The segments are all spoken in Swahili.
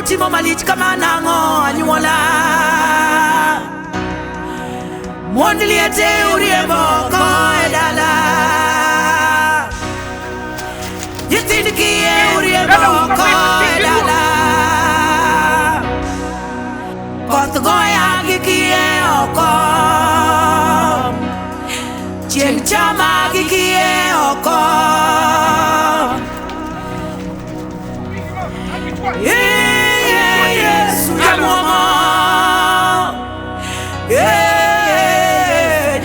timo malich kama nango anyuola Mondi liete uriembo ko edala Yitindi kie uriembo ko edala Koth goya gikie oko Chieng chama gikie oko Yesu jamuomo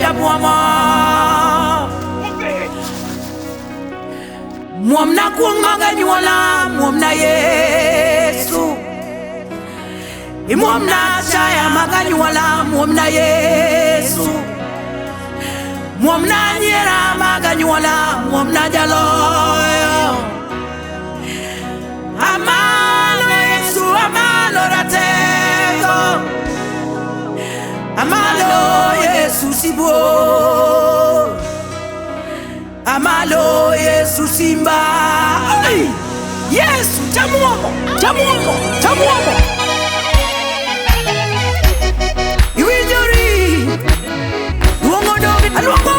jamuomo Muomna kuongo ganyuola muomna Yesu Muomna chaya maganyuola muomna Yesu Muomna nyera maganyuola muomna jaloyo Amalo Yesu amalo ratego Amalo Yesu sibo Amalo Yesu simba Ay! Yesu jamuomo jamuomo jamuomo Iwijori Luongo dobi aluongo